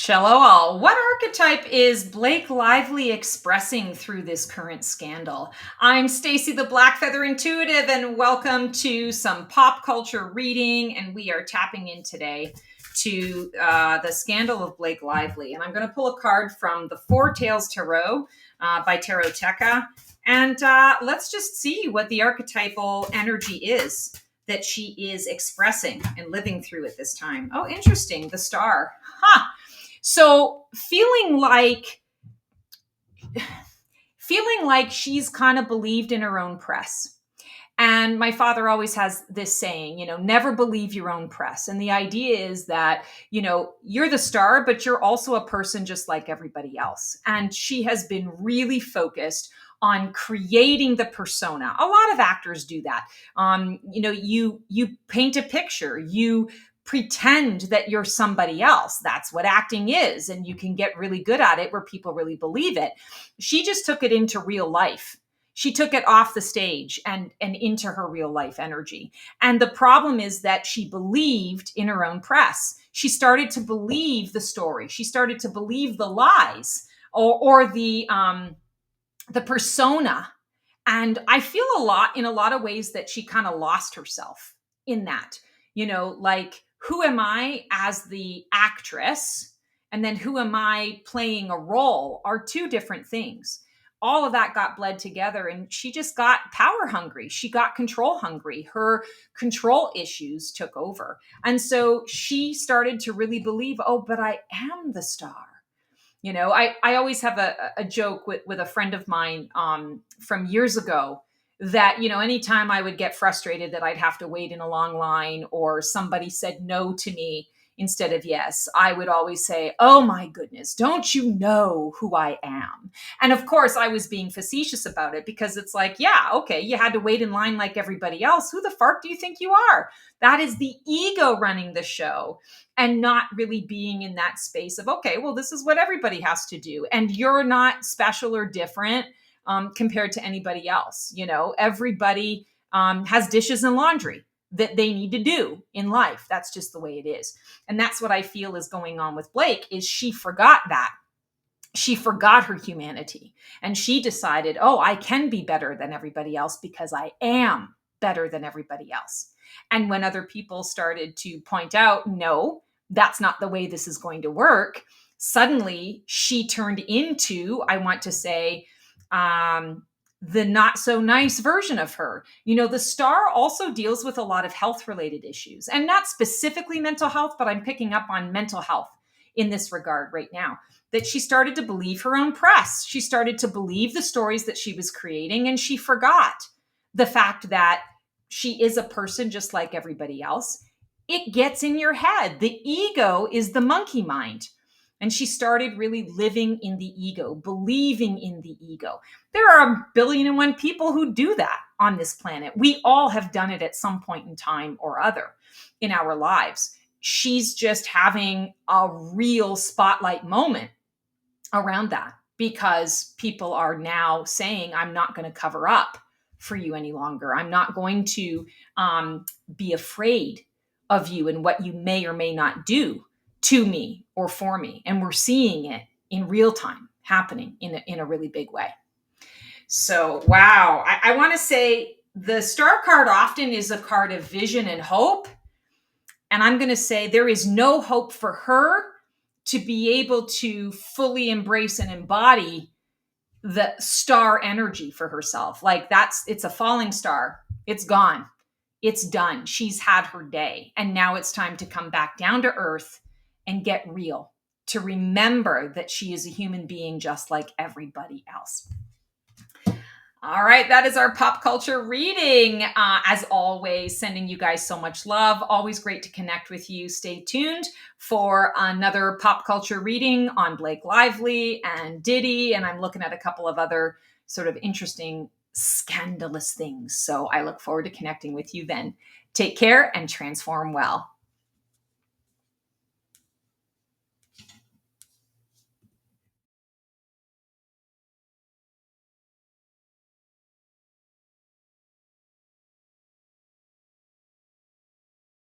Cello all. What archetype is Blake Lively expressing through this current scandal? I'm Stacy the Black Feather Intuitive, and welcome to some pop culture reading. And we are tapping in today to the scandal of Blake Lively. And I'm going to pull a card from the Four Tails Tarot by Taroteca. And let's just see what the archetypal energy is that she is expressing and living through at this time. Oh, interesting. The star. Huh. So feeling like she's kind of believed in her own press. And my father always has this saying, never believe your own press. And the idea is that, you're the star, but you're also a person just like everybody else. And she has been really focused on creating the persona. A lot of actors do that. You paint a picture, you pretend that you're somebody else. That's what acting is. And you can get really good at it where people really believe it. She just took it into real life. She took it off the stage and into her real life energy. And the problem is that she believed in her own press. She started to believe the story. She started to believe the lies or the persona. And I feel in a lot of ways that she kind of lost herself in that, like, who am I as the actress? And then who am I playing a role are two different things. All of that got bled together, and she just got power hungry. She got control hungry. Her control issues took over. And so she started to really believe, oh, but I am the star. I always have a joke with a friend of mine from years ago that, anytime I would get frustrated that I'd have to wait in a long line or somebody said no to me instead of yes, I would always say, oh my goodness, don't you know who I am? And of course, I was being facetious about it because it's like, yeah, okay, you had to wait in line like everybody else. Who the fuck do you think you are? That is the ego running the show and not really being in that space of, okay, well, this is what everybody has to do. And you're not special or different compared to anybody else. Everybody has dishes and laundry that they need to do in life. That's just the way it is. And that's what I feel is going on with Blake is she forgot that. She forgot her humanity and she decided, oh, I can be better than everybody else because I am better than everybody else. And when other people started to point out, no, that's not the way this is going to work, suddenly she turned into, I want to say, the not so nice version of her. The star also deals with a lot of health related issues and not specifically mental health, but I'm picking up on mental health in this regard right now, that she started to believe her own press. She started to believe the stories that she was creating, and she forgot the fact that she is a person just like everybody else. It gets in your head. The ego is the monkey mind. And she started really living in the ego, believing in the ego. There are 1,000,000,001 people who do that on this planet. We all have done it at some point in time or other in our lives. She's just having a real spotlight moment around that because people are now saying, I'm not going to cover up for you any longer. I'm not going to be afraid of you and what you may or may not do to me or for me. And we're seeing it in real time happening in a really big way. So, wow. I want to say the star card often is a card of vision and hope. And I'm going to say there is no hope for her to be able to fully embrace and embody the star energy for herself. Like it's a falling star. It's gone. It's done. She's had her day. And now it's time to come back down to earth and get real, to remember that she is a human being just like everybody else. All right, that is our pop culture reading. As always, sending you guys so much love. Always great to connect with you. Stay tuned for another pop culture reading on Blake Lively and Diddy. And I'm looking at a couple of other sort of interesting, scandalous things. So I look forward to connecting with you then. Take care and transform well.